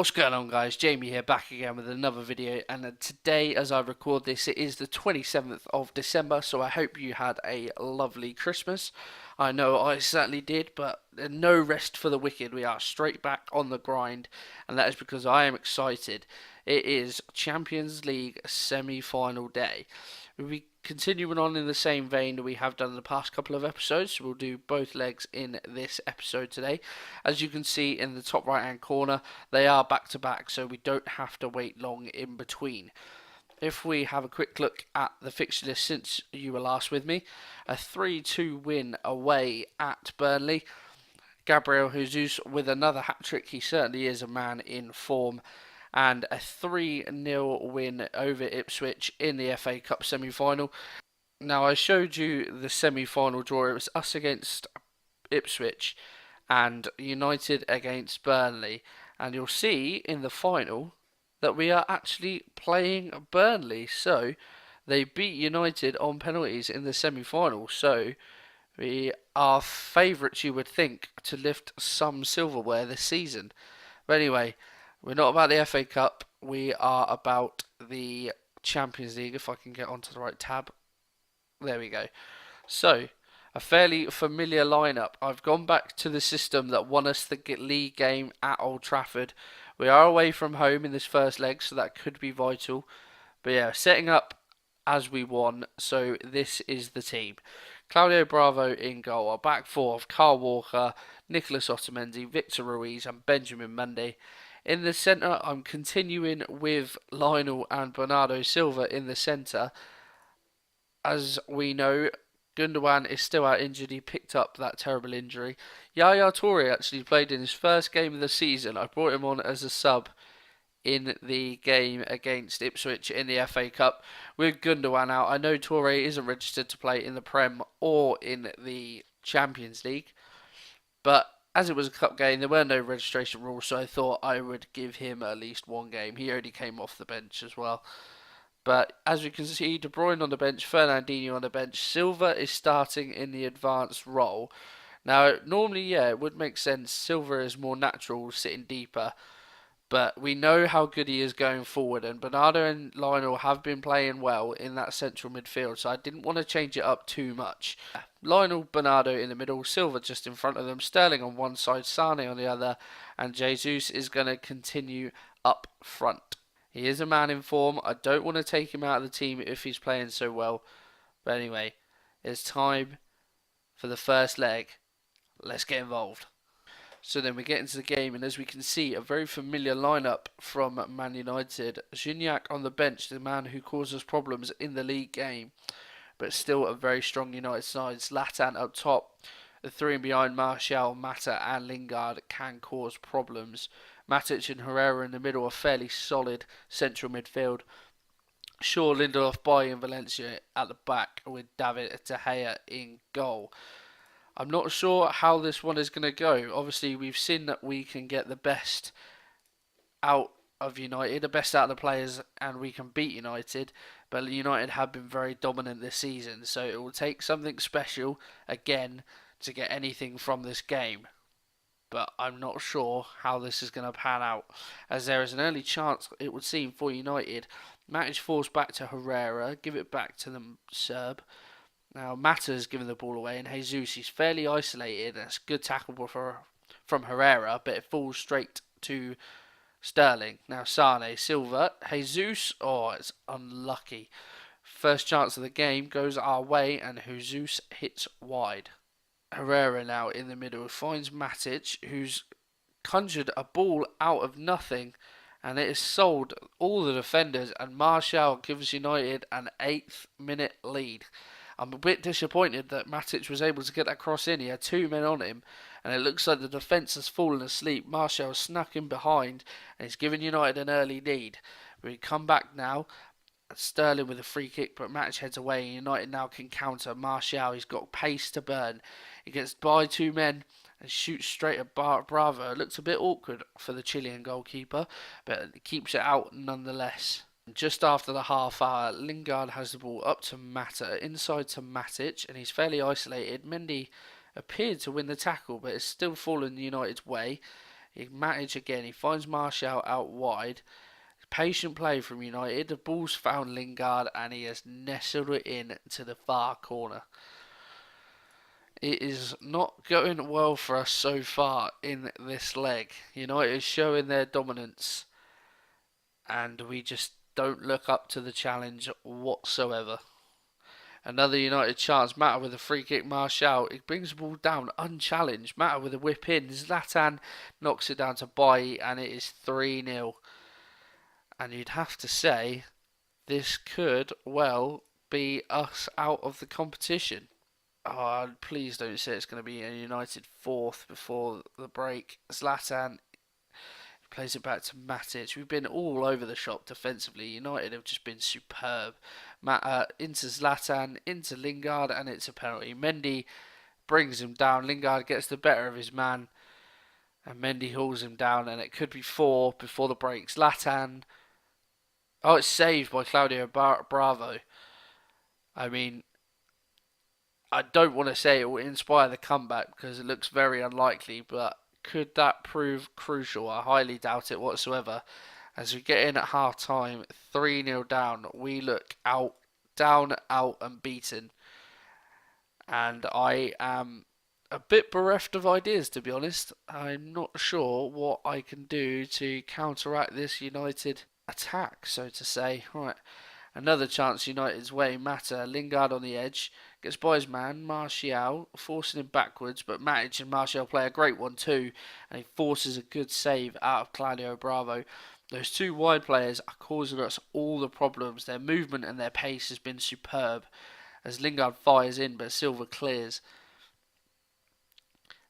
What's going on, guys? Jamie here, back again with another video, and today as I record this it is the 27th of December, so I hope you had a lovely Christmas. I know I certainly did, but no rest for the wicked. We are straight back on the grind, and that is because I am excited. It is Champions League semi-final day. We'll be continuing on in the same vein that we have done in the past couple of episodes, so we'll do both legs in this episode today. As you can see in the top right hand corner, they are back to back, so we don't have to wait long in between. If we have a quick look at the fixture list since you were last with me, a 3-2 win away at Burnley. Gabriel Jesus with another hat-trick. He certainly is a man in form. And a 3-0 win over Ipswich in the FA Cup semi-final. Now, I showed you the semi-final draw. It was us against Ipswich and United against Burnley. And you'll see in the final that we are actually playing Burnley. So, they beat United on penalties in the semi-final. So, we are favourites, you would think, to lift some silverware this season. But anyway, we're not about the FA Cup, we are about the Champions League, if I can get onto the right tab. There we go. So, a fairly familiar lineup. I've gone back to the system that won us the league game at Old Trafford. We are away from home in this first leg, so that could be vital. But yeah, setting up as we won, so this is the team. Claudio Bravo in goal. Our back four of Carl Walker, Nicholas Otamendi, Victor Ruiz and Benjamin Mendy. In the centre, I'm continuing with Lionel and Bernardo Silva in the centre. As we know, Gundogan is still out injured. He picked up that terrible injury. Yaya Toure actually played in his first game of the season. I brought him on as a sub in the game against Ipswich in the FA Cup. With Gundogan out, I know Toure isn't registered to play in the Prem or in the Champions League, but as it was a cup game, there were no registration rules, so I thought I would give him at least one game. He only came off the bench as well. But as we can see, De Bruyne on the bench, Fernandinho on the bench. Silva is starting in the advanced role. Now, normally, yeah, it would make sense. Silva is more natural, sitting deeper. But we know how good he is going forward, and Bernardo and Lionel have been playing well in that central midfield, so I didn't want to change it up too much. Lionel, Bernardo in the middle, Silva just in front of them, Sterling on one side, Sane on the other, and Jesus is going to continue up front. He is a man in form. I don't want to take him out of the team if he's playing so well. But anyway, it's time for the first leg. Let's get involved. So then we get into the game, and as we can see, a very familiar lineup from Man United. Gignac on the bench, the man who caused us problems in the league game, but still a very strong United side. Zlatan up top, the three and behind Martial, Mata and Lingard can cause problems. Matic and Herrera in the middle, a fairly solid central midfield. Shaw, Lindelof, Bailly and Valencia at the back with David De Gea in goal. I'm not sure how this one is going to go. Obviously, we've seen that we can get the best out of United, the best out of the players, and we can beat United. But United have been very dominant this season, so it will take something special, again, to get anything from this game. But I'm not sure how this is going to pan out, as there is an early chance, it would seem, for United. Matic falls back to Herrera, give it back to the Serb. Now, Mata's given the ball away, and Jesus, he's fairly isolated. That's a good tackle from Herrera, but it falls straight to Sterling. Now, Sane, Silva, Jesus, oh, it's unlucky. First chance of the game goes our way, and Jesus hits wide. Herrera now in the middle finds Matic, who's conjured a ball out of nothing, and it has sold all the defenders, and Martial gives United an 8th minute lead. I'm a bit disappointed that Matic was able to get that cross in. He had two men on him, and it looks like the defence has fallen asleep. Martial snuck in behind, and he's given United an early lead. We come back now. Sterling with a free kick, but Matic heads away. United now can counter. Martial, he's got pace to burn. He gets by two men and shoots straight at Bravo. It looks a bit awkward for the Chilean goalkeeper, but keeps it out nonetheless. Just after the half hour, Lingard has the ball up to Mata, inside to Matic, and he's fairly isolated. Mendy appeared to win the tackle, but it's still fallen United's way. Matic again, he finds Martial out wide. Patient play from United. The ball's found Lingard and he has nestled it in to the far corner. It is not going well for us so far in this leg. United is showing their dominance and we just don't look up to the challenge whatsoever. Another United chance. Mata with a free kick. Martial. It brings the ball down unchallenged. Mata with a whip in. Zlatan knocks it down to Bailly and it is 3-0. And you'd have to say this could well be us out of the competition. Oh, please don't say it's going to be a United fourth before the break. Zlatan plays it back to Matic. We've been all over the shop defensively. United have just been superb. Into Zlatan, into Lingard, and it's a penalty. Mendy brings him down. Lingard gets the better of his man, and Mendy hauls him down, and it could be 4 before the break. Zlatan. Oh, it's saved by Claudio Bravo. I mean, I don't want to say it will inspire the comeback because it looks very unlikely, but could that prove crucial? I highly doubt it whatsoever. As we get in at half time, 3-0 down, we look down, out and beaten. And I am a bit bereft of ideas, to be honest. I'm not sure what I can do to counteract this United attack, so to say. Right, another chance United's way. Mata, Lingard on the edge, gets by his man, Martial, forcing him backwards, but Matic and Martial play a great one too, and he forces a good save out of Claudio Bravo. Those two wide players are causing us all the problems. Their movement and their pace has been superb, as Lingard fires in, but Silva clears.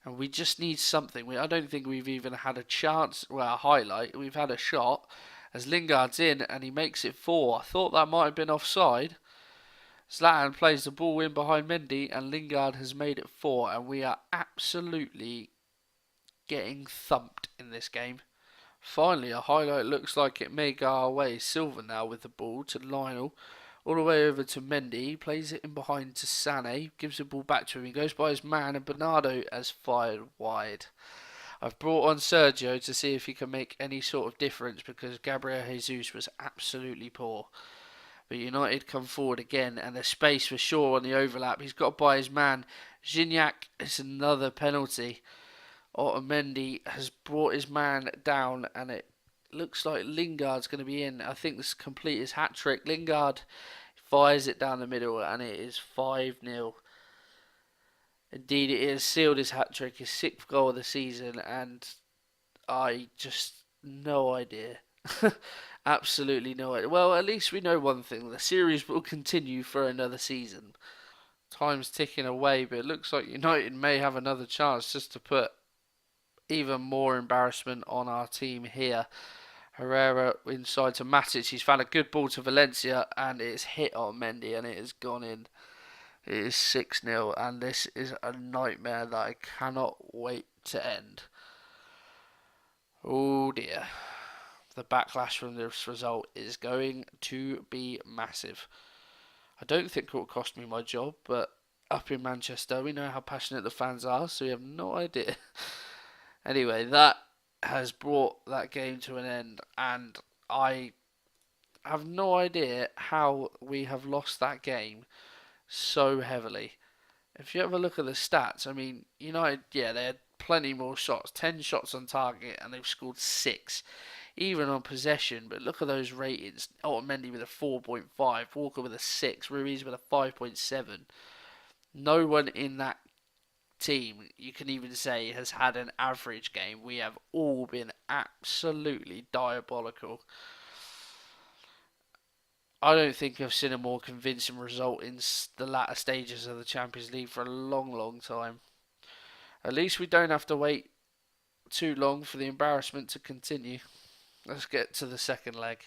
And we just need something. I don't think we've even had a chance, well, a highlight. We've had a shot, as Lingard's in, and he makes it 4. I thought that might have been offside. Zlatan plays the ball in behind Mendy and Lingard has made it 4 and we are absolutely getting thumped in this game. Finally, a highlight looks like it may go our way. Silva now with the ball to Lionel. All the way over to Mendy. He plays it in behind to Sané. Gives the ball back to him. He goes by his man and Bernardo has fired wide. I've brought on Sergio to see if he can make any sort of difference because Gabriel Jesus was absolutely poor. But United come forward again and there's space for Shaw on the overlap. He's got by his man. Gignac is another penalty. Otamendi has brought his man down and it looks like Lingard's going to be in. I think this complete his hat-trick. Lingard fires it down the middle and it is 5-0. Indeed it is. Sealed his hat-trick, his 6th goal of the season, and I just no idea. Absolutely no idea. Well, at least we know one thing. The series will continue for another season. Time's ticking away, but it looks like United may have another chance just to put even more embarrassment on our team here. Herrera inside to Matic. He's found a good ball to Valencia, and it's hit on Mendy, and it has gone in. It is 6-0, and this is a nightmare that I cannot wait to end. Oh dear. The backlash from this result is going to be massive. I don't think it will cost me my job, but up in Manchester, we know how passionate the fans are, so we have no idea. Anyway, that has brought that game to an end, and I have no idea how we have lost that game so heavily. If you have a look at the stats, I mean, United, yeah, they had plenty more shots, 10 shots on target, and they've scored 6. Even on possession, but look at those ratings. Otamendi with a 4.5, Walker with a 6, Ruiz with a 5.7. No one in that team, you can even say, has had an average game. We have all been absolutely diabolical. I don't think I've seen a more convincing result in the latter stages of the Champions League for a long, long time. At least we don't have to wait too long for the embarrassment to continue. Let's get to the second leg.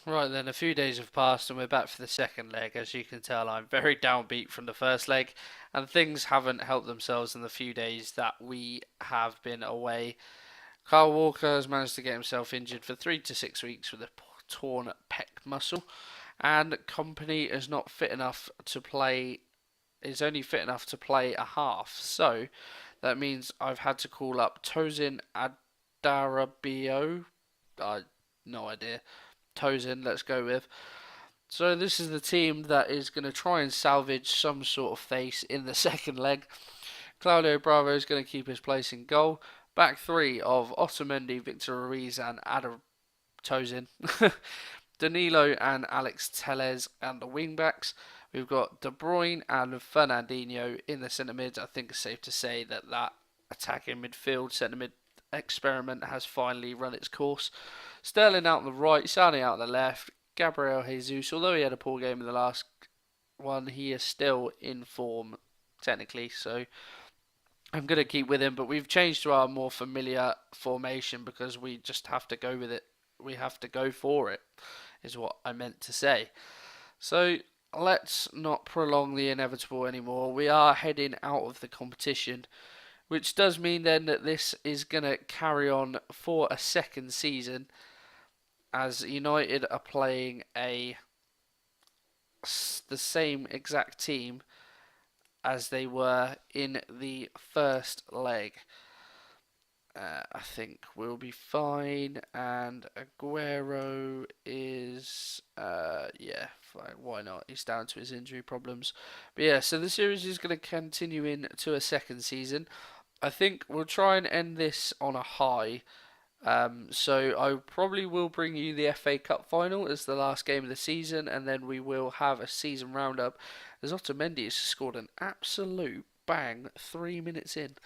Right then, a few days have passed and we're back for the second leg. As you can tell, I'm very downbeat from the first leg and things haven't helped themselves in the few days that we have been away. Kyle Walker has managed to get himself injured for 3 to 6 weeks with a torn pec muscle, and Company is not fit enough to play. Is only fit enough to play a half, so that means I've had to call up Tosin Darabio. I no idea. Tosin, let's go with. So this is the team that is going to try and salvage some sort of face in the second leg. Claudio Bravo is going to keep his place in goal. Back three of Otamendi, Victor Ruiz, and Adam Tosin. Danilo and Alex Telles and the wingbacks. We've got De Bruyne and Fernandinho in the centre mids. I think it's safe to say that attacking midfield centre mid experiment has finally run its course. Sterling out on the right, Sané out on the left, Gabriel Jesus, although he had a poor game in the last one, he is still in form technically, so I'm going to keep with him, but we've changed to our more familiar formation because we just have to go with it. We have to go for it, is what I meant to say. So let's not prolong the inevitable anymore. We are heading out of the competition, which does mean then that this is going to carry on for a second season, as United are playing the same exact team as they were in the first leg. I think we'll be fine, and Aguero is, yeah, fine, why not? He's down to his injury problems. But yeah, so the series is going to continue into a second season. I think we'll try and end this on a high. So I probably will bring you the FA Cup final as the last game of the season, and then we will have a season roundup as Otamendi has scored an absolute bang 3 minutes in.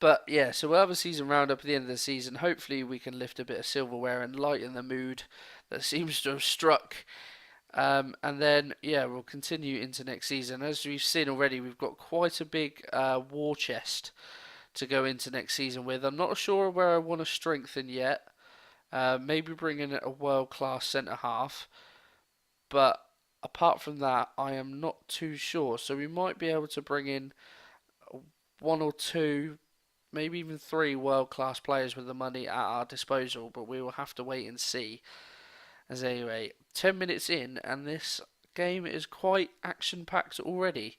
But yeah, so we'll have a season roundup at the end of the season. Hopefully we can lift a bit of silverware and lighten the mood that seems to have struck. And then, yeah, we'll continue into next season. As we've seen already, we've got quite a big war chest to go into next season with. I'm not sure where I want to strengthen yet. Maybe bring in a world-class centre-half. But apart from that, I am not too sure. So we might be able to bring in one or two, maybe even three world-class players with the money at our disposal. But we will have to wait and see. As anyway, 10 minutes in, and this game is quite action-packed already.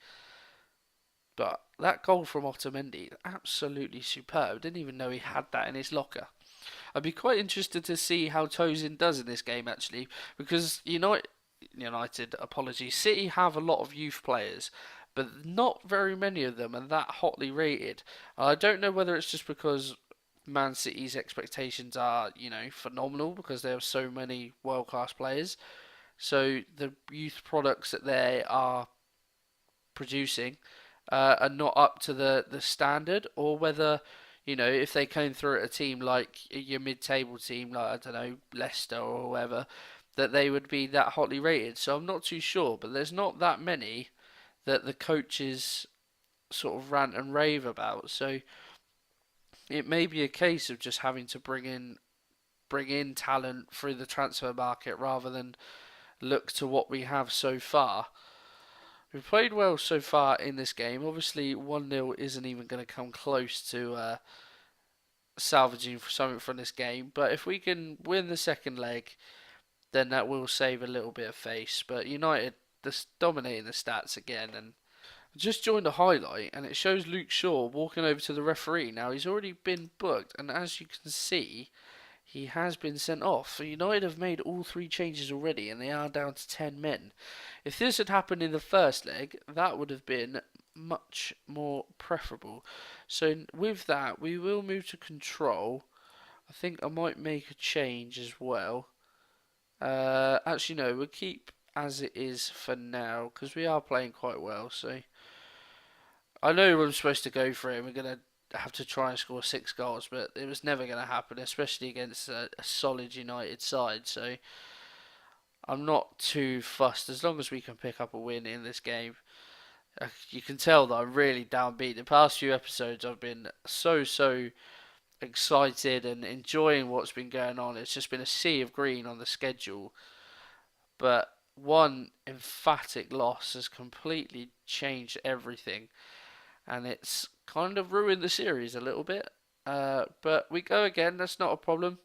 But that goal from Otamendi, absolutely superb. Didn't even know he had that in his locker. I'd be quite interested to see how Tosin does in this game, actually, because City have a lot of youth players, but not very many of them are that hotly rated. I don't know whether it's just because Man City's expectations are, phenomenal because they have so many world-class players. So the youth products that they are producing are not up to the standard, or whether, if they came through at a team like your mid-table team, like, I don't know, Leicester or whoever, that they would be that hotly rated. So I'm not too sure, but there's not that many that the coaches sort of rant and rave about. So it may be a case of just having to bring in talent through the transfer market rather than look to what we have so far. We've played well so far in this game. Obviously, 1-0 isn't even going to come close to salvaging something from this game. But if we can win the second leg, then that will save a little bit of face. But United just dominating the stats again. And I just joined a highlight, and it shows Luke Shaw walking over to the referee. Now, he's already been booked, and as you can see, he has been sent off. So United have made all three changes already, and they are down to 10 men. If this had happened in the first leg, that would have been much more preferable. So with that, we will move to control. I think I might make a change as well. Actually, no, we'll keep as it is for now, because we are playing quite well. So I know I'm supposed to go for it, and we're going to have to try and score 6 goals, but it was never going to happen, especially against a solid United side. So I'm not too fussed as long as we can pick up a win in this game. You can tell that I'm really downbeat. The past few episodes I've been so excited and enjoying what's been going on. It's just been a sea of green on the schedule, but one emphatic loss has completely changed everything, and it's kind of ruined the series a little bit. But we go again, that's not a problem.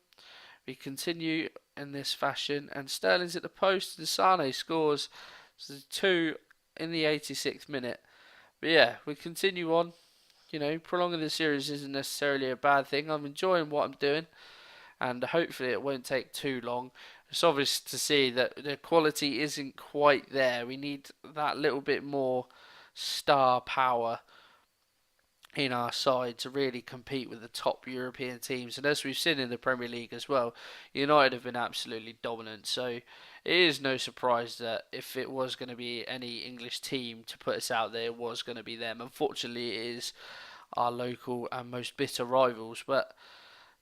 We continue in this fashion, and Sterling's at the post, and Sané scores. So 2 in the 86th minute. But yeah, we continue on. prolonging the series isn't necessarily a bad thing. I'm enjoying what I'm doing, and hopefully it won't take too long. It's obvious to see that the quality isn't quite there. We need that little bit more star power in our side to really compete with the top European teams. And as we've seen in the Premier League as well, United have been absolutely dominant. So it is no surprise that if it was going to be any English team to put us out there, it was going to be them. Unfortunately, it is our local and most bitter rivals. But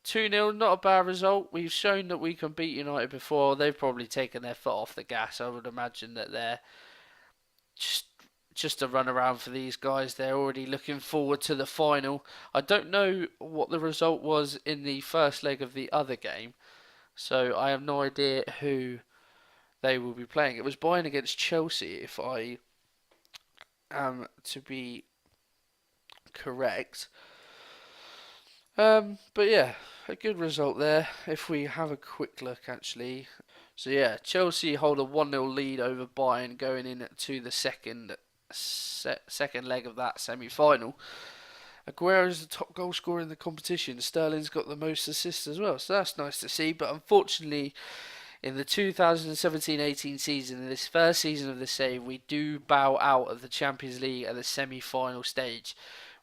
2-0, not a bad result. We've shown that we can beat United before. They've probably taken their foot off the gas. I would imagine that they're just just a run around for these guys. They're already looking forward to the final. I don't know what the result was in the first leg of the other game, so I have no idea who they will be playing. It was Bayern against Chelsea, if I am to be correct. But yeah, a good result there. If we have a quick look, actually. So yeah, Chelsea hold a 1-0 lead over Bayern going into the second leg of that semi-final. Aguero is the top goal scorer in the competition. Sterling's got the most assists as well, so that's nice to see. But unfortunately, in the 2017-18 season, in this first season of the save, we do bow out of the Champions League at the semi-final stage,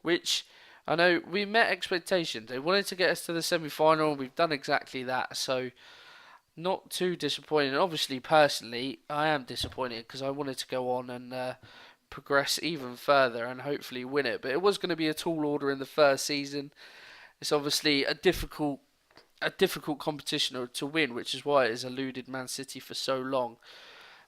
which I know we met expectations. They wanted to get us to the semi-final, and we've done exactly that. So not too disappointing. Obviously, personally, I am disappointed because I wanted to go on and progress even further and hopefully win it. But it was going to be a tall order in the first season. It's obviously a difficult competition to win, which is why it has eluded Man City for so long.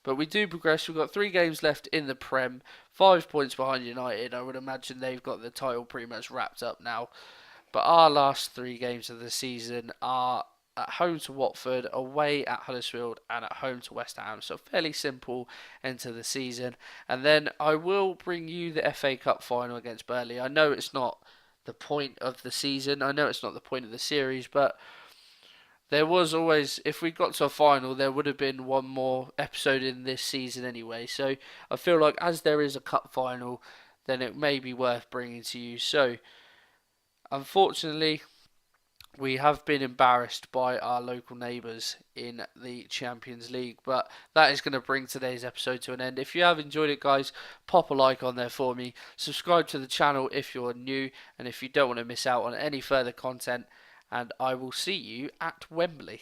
But we do progress. We've got 3 games left in the Prem, 5 points behind United. I would imagine they've got the title pretty much wrapped up now. But our last 3 games of the season are at home to Watford, away at Huddersfield, and at home to West Ham. So fairly simple end to the season. And then I will bring you the FA Cup final against Burnley. I know it's not the point of the season. I know it's not the point of the series, but there was always, if we got to a final, there would have been one more episode in this season anyway. So I feel like as there is a cup final, then it may be worth bringing to you. So unfortunately, we have been embarrassed by our local neighbours in the Champions League, but that is going to bring today's episode to an end. If you have enjoyed it, guys, pop a like on there for me. Subscribe to the channel if you're new, and if you don't want to miss out on any further content, and I will see you at Wembley.